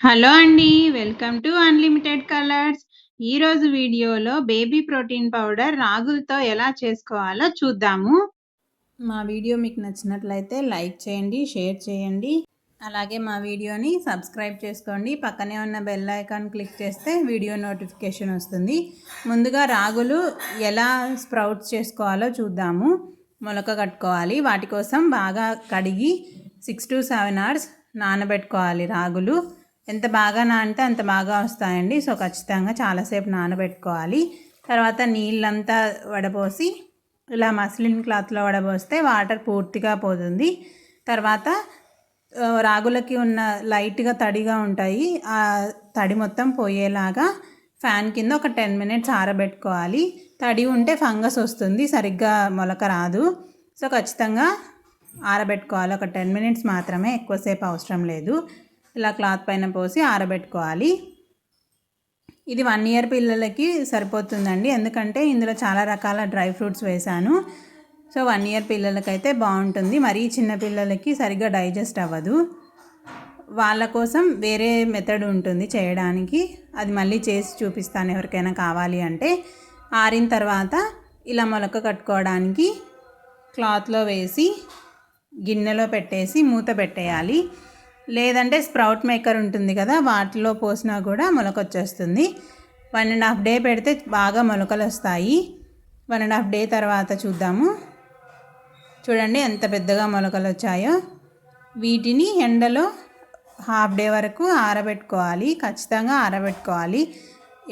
Hello అండి. Welcome to unlimited colours. ఈరోజు వీడియోలో బేబీ ప్రోటీన్ పౌడర్ రాగులతో ఎలా చేసుకోవాలో చూద్దాము. మా వీడియో మీకు నచ్చినట్లయితే లైక్ చేయండి, షేర్ చేయండి. అలాగే మా వీడియోని సబ్స్క్రైబ్ చేసుకోండి. పక్కనే ఉన్న బెల్ ఐకాన్ క్లిక్ చేస్తే వీడియో నోటిఫికేషన్ వస్తుంది. ముందుగా రాగులు ఎలా స్ప్రౌట్స్ చేసుకోవాలో చూద్దాము. మొలక కట్టుకోవాలి. వాటి కోసం బాగా కడిగి 6 to 7 hours నానబెట్టుకోవాలి. రాగులు ఎంత బాగా నానితే అంత బాగా వస్తాయండి. సో ఖచ్చితంగా చాలాసేపు నానబెట్టుకోవాలి. తర్వాత నీళ్ళంతా వడపోసి ఇలా మస్లిన్ క్లాత్లో వడపోస్తే వాటర్ పూర్తిగా పోతుంది. తర్వాత రాగులకి ఉన్న లైట్గా తడిగా ఉంటాయి, ఆ తడి మొత్తం పోయేలాగా ఫ్యాన్ కింద ఒక 10 minutes ఆరబెట్టుకోవాలి. తడి ఉంటే ఫంగస్ వస్తుంది, సరిగ్గా మొలక రాదు. సో ఖచ్చితంగా ఆరబెట్టుకోవాలి. ఒక 10 minutes మాత్రమే, ఎక్కువసేపు అవసరం లేదు. ఇలా క్లాత్ పైన పోసి ఆరబెట్టుకోవాలి. ఇది 1 year పిల్లలకి సరిపోతుందండి, ఎందుకంటే ఇందులో చాలా రకాల డ్రై ఫ్రూట్స్ వేశాను. సో 1 year పిల్లలకైతే బాగుంటుంది. మరీ చిన్న పిల్లలకి సరిగ్గా డైజెస్ట్ అవ్వదు. వాళ్ళ కోసం వేరే మెథడ్ ఉంటుంది చేయడానికి, అది మళ్ళీ చేసి చూపిస్తాను ఎవరికైనా కావాలి అంటే. ఆరిన తర్వాత ఇలా మొలక కట్టుకోవడానికి క్లాత్లో వేసి గిన్నెలో పెట్టేసి మూత పెట్టేయాలి. లేదంటే స్ప్రౌట్ మేకర్ ఉంటుంది కదా, వాటిలో పోసినా కూడా మొలక వచ్చేస్తుంది. 1.5 day పెడితే బాగా మొలకలు వస్తాయి. 1.5 day తర్వాత చూద్దాము. చూడండి ఎంత పెద్దగా మొలకలు వచ్చాయో. వీటిని ఎండలో 1/2 day వరకు ఆరబెట్టుకోవాలి. ఖచ్చితంగా ఆరబెట్టుకోవాలి.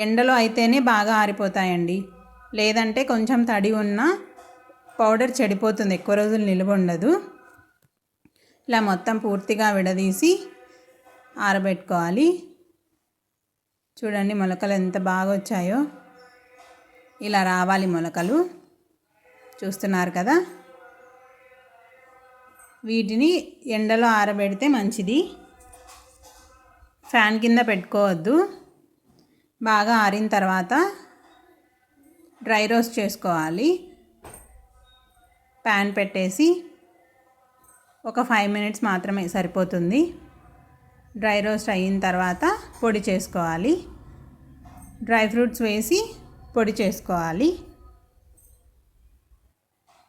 ఎండలో అయితేనే బాగా ఆరిపోతాయండి, లేదంటే కొంచెం తడి ఉన్న పౌడర్ చెడిపోతుంది, ఎక్కువ రోజులు నిల్వ ఉండదు. ఇలా మొత్తం పూర్తిగా విడదీసి ఆరబెట్టుకోవాలి. చూడండి మొలకలు ఎంత బాగా వచ్చాయో. ఇలా రావాలి మొలకలు, చూస్తున్నారు కదా. వీటిని ఎండలో ఆరబెడితే మంచిది, ఫ్యాన్ కింద పెట్టుకోవద్దు. బాగా ఆరిన తర్వాత డ్రై రోస్ట్ చేసుకోవాలి. ప్యాన్ పెట్టేసి ఒక 5 minutes మాత్రమే సరిపోతుంది. డ్రై రోస్ట్ అయిన తర్వాత పొడి చేసుకోవాలి. డ్రై ఫ్రూట్స్ వేసి పొడి చేసుకోవాలి.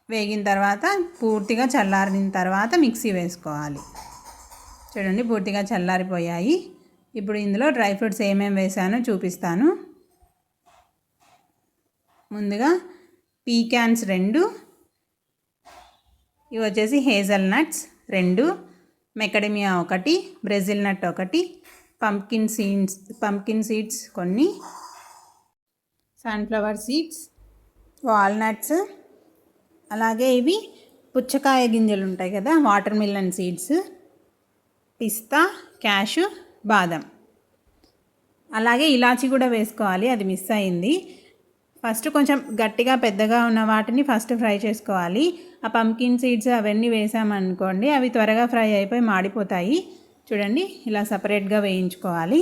వేగిన తర్వాత పూర్తిగా చల్లారిన తర్వాత మిక్సీ వేసుకోవాలి. చూడండి పూర్తిగా చల్లారిపోయాయి. ఇప్పుడు ఇందులో డ్రై ఫ్రూట్స్ ఏమేమి వేసానో చూపిస్తాను. ముందుగా పీకాన్స్ 2, ఇవి వచ్చేసి హేజల్ నట్స్ 2, మెకడమియా 1, బ్రెజిల్ నట్ 1, పంప్కిన్ సీడ్స్ కొన్ని, సన్ఫ్లవర్ సీడ్స్, వాల్నట్స్, అలాగే ఇవి పుచ్చకాయ గింజలు ఉంటాయి కదా, వాటర్ మిలన్ సీడ్స్, పిస్తా, క్యాషు, బాదం. అలాగే ఇలాచి కూడా వేసుకోవాలి, అది మిస్ అయింది. ఫస్ట్ కొంచెం గట్టిగా పెద్దగా ఉన్న వాటిని ఫస్ట్ ఫ్రై చేసుకోవాలి. ఆ పంప్కిన్ సీడ్స్ అవన్నీ వేసామనుకోండి, అవి త్వరగా ఫ్రై అయిపోయి మాడిపోతాయి. చూడండి ఇలా సపరేట్గా వేయించుకోవాలి.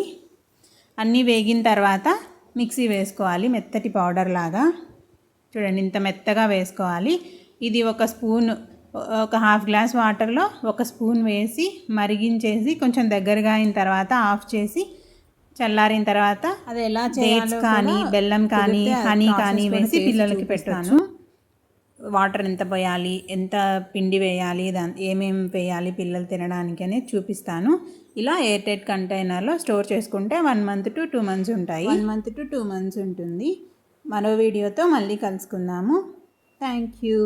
అన్నీ వేగిన తర్వాత మిక్సీ వేసుకోవాలి, మెత్తటి పౌడర్ లాగా. చూడండి ఇంత మెత్తగా వేసుకోవాలి. ఇది ఒక స్పూన్, ఒక 1/2 glass వాటర్లో 1 spoon వేసి మరిగించేసి కొంచెం దగ్గరగా అయిన తర్వాత ఆఫ్ చేసి చల్లారిన తర్వాత అది ఎలా డేట్స్ కానీ బెల్లం కానీ హనీ కానీ వేసి పిల్లలకి పెట్టాను. వాటర్ ఎంత పోయాలి, ఎంత పిండి వేయాలి, ఏమేమి వేయాలి పిల్లలు తినడానికి అనేది చూపిస్తాను. ఇలా ఎయిర్ టైట్ కంటైనర్లో స్టోర్ చేసుకుంటే 1 month to 2 months ఉంటాయి. 1 month to 2 months ఉంటుంది. మరో వీడియోతో మళ్ళీ కలుసుకుందాము. Thank you.